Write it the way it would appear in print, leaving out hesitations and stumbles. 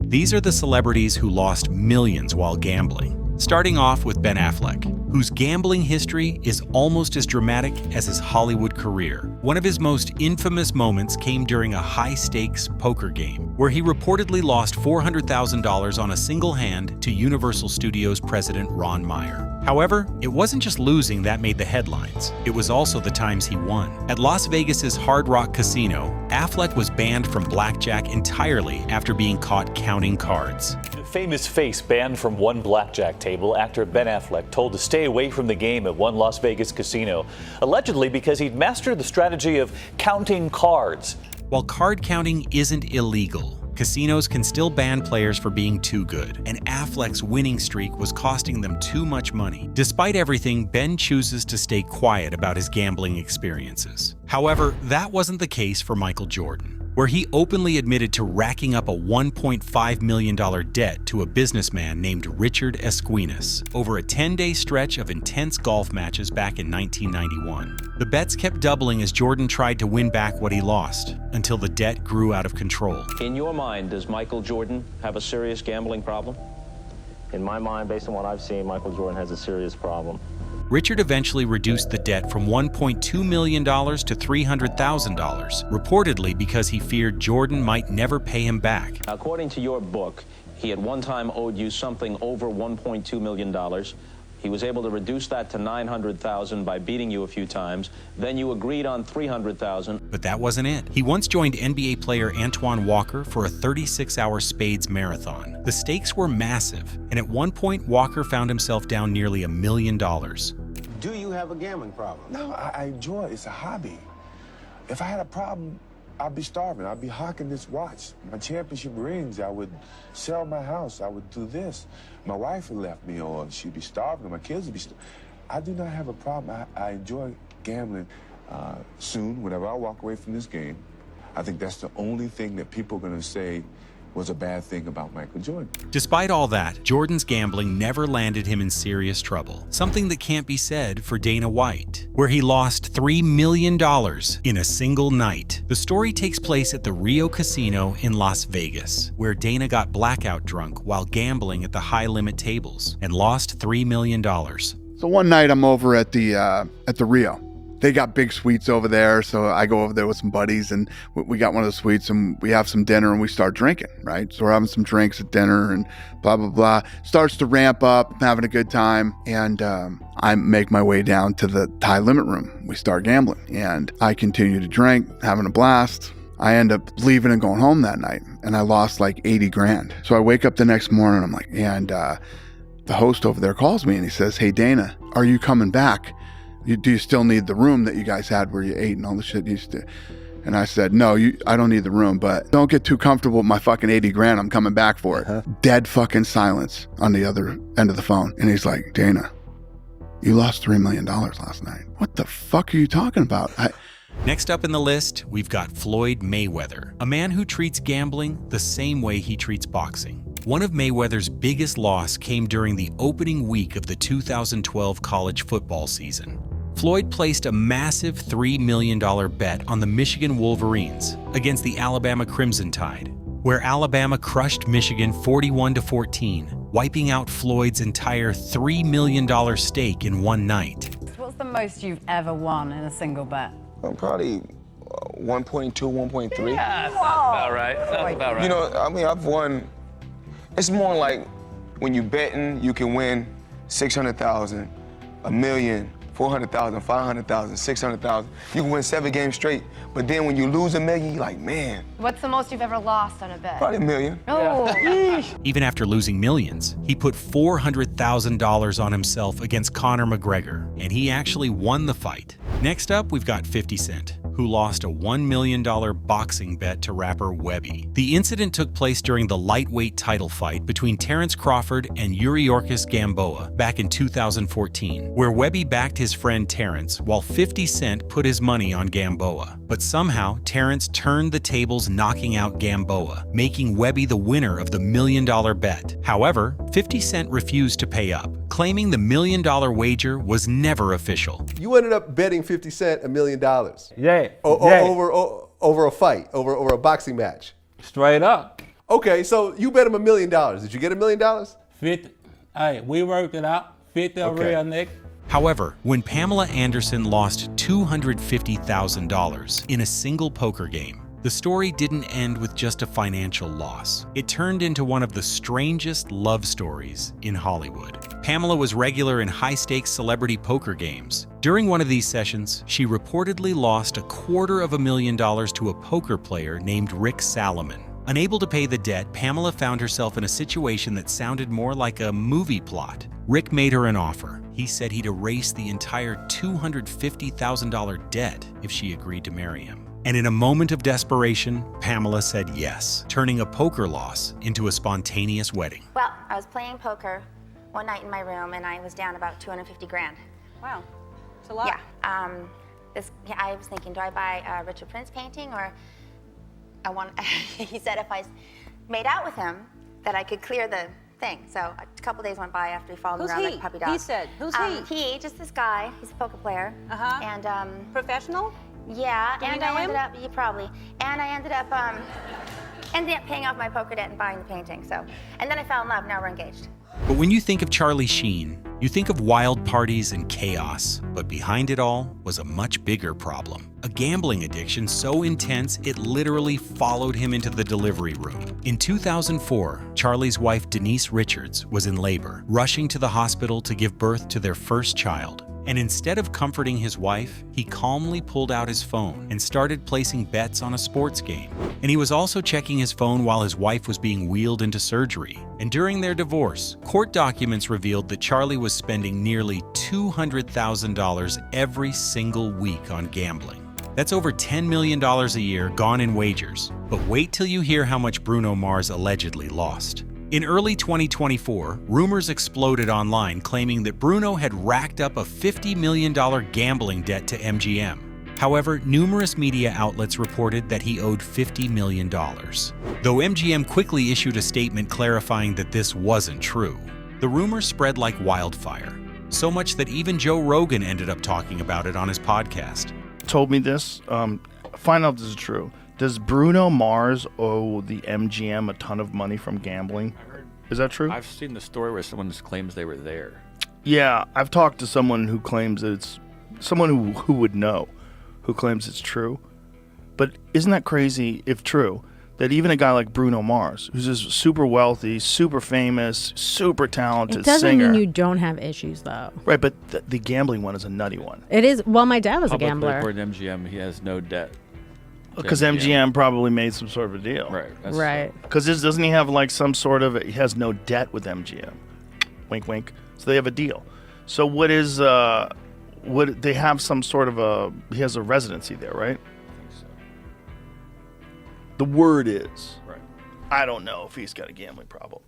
These are the celebrities who lost millions while gambling. Starting off with Ben Affleck, whose gambling history is almost as dramatic as his Hollywood career. One of his most infamous moments came during a high-stakes poker game, where he reportedly lost $400,000 on a single hand to Universal Studios president Ron Meyer. However, it wasn't just losing that made the headlines. It was also the times he won. At Las Vegas's Hard Rock Casino, Affleck was banned from blackjack entirely after being caught counting cards. Famous face banned from one blackjack table. Actor Ben Affleck told to stay away from the game at one Las Vegas casino, allegedly because he'd mastered the strategy of counting cards. While card counting isn't illegal, casinos can still ban players for being too good, and Affleck's winning streak was costing them too much money. Despite everything, Ben chooses to stay quiet about his gambling experiences. However, that wasn't the case for Michael Jordan, where he openly admitted to racking up a $1.5 million debt to a businessman named Richard Esquinas over a 10-day stretch of intense golf matches back in 1991. The bets kept doubling as Jordan tried to win back what he lost, until the debt grew out of control. In your mind, does Michael Jordan have a serious gambling problem? In my mind, based on what I've seen, Michael Jordan has a serious problem. Richard eventually reduced the debt from $1.2 million to $300,000, reportedly because he feared Jordan might never pay him back. According to your book, he at one time owed you something over $1.2 million. He was able to reduce that to $900,000 by beating you a few times. Then you agreed on $300,000. But that wasn't it. He once joined NBA player Antoine Walker for a 36-hour Spades marathon. The stakes were massive, and at one point Walker found himself down nearly $1 million. Do you have a gambling problem? No, I enjoy it. It's a hobby. If I had a problem, I'd be starving. I'd be hawking this watch. My championship rings, I would sell my house. I would do this. My wife would left me, or she'd be starving, or my kids would be starving. I do not have a problem. I enjoy gambling. Soon, whenever I walk away from this game, I think that's the only thing that people are going to say was a bad thing about Michael Jordan. Despite all that, Jordan's gambling never landed him in serious trouble. Something that can't be said for Dana White, where he lost $3 million in a single night. The story takes place at the Rio Casino in Las Vegas, where Dana got blackout drunk while gambling at the high-limit tables and lost $3 million. So one night I'm over at the Rio. They got big suites over there, so I go over there with some buddies, and we got one of the suites, and we have some dinner, and we start drinking, right? So we're having some drinks at dinner, and blah, blah, blah. Starts to ramp up, I'm having a good time, and I make my way down to the high limit room. We start gambling, and I continue to drink, having a blast. I end up leaving and going home that night, and I lost like 80 grand. So I wake up the next morning, I'm like, and the host over there calls me, and he says, "Hey, Dana, are you coming back? Do you still need the room that you guys had where you ate and all the shit you used to?" And I said, "No, I don't need the room, but don't get too comfortable with my fucking 80 grand. I'm coming back for it." Dead fucking silence on the other end of the phone. And he's like, "Dana, you lost $3 million last night." What the fuck are you talking about? Next up in the list, we've got Floyd Mayweather, a man who treats gambling the same way he treats boxing. One of Mayweather's biggest loss came during the opening week of the 2012 college football season. Floyd placed a massive $3 million bet on the Michigan Wolverines against the Alabama Crimson Tide, where Alabama crushed Michigan 41-14, wiping out Floyd's entire $3 million stake in one night. What's the most you've ever won in a single bet? Probably 1.2, 1.3. Yeah, that sounds about right. Sounds about right. You know, I mean, I've won. It's more like when you betting, you can win 600,000, a million, 400,000, 500,000, 600,000. You can win 7 games straight, but then when you lose $1 million, you're like, man. What's the most you've ever lost on a bet? Probably $1 million. Oh. Even after losing millions, he put $400,000 on himself against Conor McGregor, and he actually won the fight. Next up, we've got 50 Cent, who lost a $1 million boxing bet to rapper Webby. The incident took place during the lightweight title fight between Terence Crawford and Yuriorkis Gamboa back in 2014, where Webby backed his friend Terence while 50 Cent put his money on Gamboa. But somehow, Terence turned the tables, knocking out Gamboa, making Webby the winner of the $1 million bet. However, 50 Cent refused to pay up, claiming the $1 million wager was never official. You ended up betting 50 Cent $1 million. Yeah. Over a fight, over a boxing match. Straight up. Okay, so you bet him $1 million. Did you get $1 million? 50. Hey, we worked it out. 50 Okay. real, Nick. However, when Pamela Anderson lost $250,000 in a single poker game, the story didn't end with just a financial loss. It turned into one of the strangest love stories in Hollywood. Pamela was regular in high-stakes celebrity poker games. During one of these sessions, she reportedly lost $250,000 to a poker player named Rick Salomon. Unable to pay the debt, Pamela found herself in a situation that sounded more like a movie plot. Rick made her an offer. He said he'd erase the entire $250,000 debt if she agreed to marry him. And in a moment of desperation, Pamela said yes, turning a poker loss into a spontaneous wedding. Well, I was playing poker one night in my room, and I was down about 250 grand. Wow, it's a lot. Yeah. I was thinking, do I buy a Richard Prince painting, or he said if I made out with him, that I could clear the thing. So a couple days went by after he followed me around like a puppy dog. He said, who's He, just this guy. He's a poker player. Uh-huh. And Professional? yeah, Do you and know I ended him? up, yeah, probably. And I ended up paying off my poker debt and buying the painting. So, and then I fell in love. Now we're engaged. But when you think of Charlie Sheen, you think of wild parties and chaos. But behind it all was a much bigger problem. A gambling addiction so intense it literally followed him into the delivery room. In 2004, Charlie's wife Denise Richards was in labor, rushing to the hospital to give birth to their first child. And instead of comforting his wife, he calmly pulled out his phone and started placing bets on a sports game. And he was also checking his phone while his wife was being wheeled into surgery. And during their divorce, court documents revealed that Charlie was spending nearly $200,000 every single week on gambling. That's over $10 million a year gone in wagers. But wait till you hear how much Bruno Mars allegedly lost. In early 2024, rumors exploded online claiming that Bruno had racked up a $50 million gambling debt to MGM. However, numerous media outlets reported that he owed $50 million. Though MGM quickly issued a statement clarifying that this wasn't true, the rumor spread like wildfire. So much that even Joe Rogan ended up talking about it on his podcast. Told me this. Find out if this is true. Does Bruno Mars owe the MGM a ton of money from gambling? Is that true? I've seen the story where someone just claims they were there. Yeah, I've talked to someone who claims that it's someone who would know, who claims it's true. But isn't that crazy if true? That even a guy like Bruno Mars, who's just super wealthy, super famous, super talented It doesn't singer. mean you don't have issues, though. Right, but the gambling one is a nutty one. It is. Well, my dad was a Publicly, gambler. according to MGM, he has no debt. Because MGM probably made some sort of a deal. Right. Right. Because doesn't he have like some sort of, he has no debt with MGM. Wink, wink. So they have a deal. So what is, what they have some sort of he has a residency there, right? The word is. Right. I don't know if he's got a gambling problem.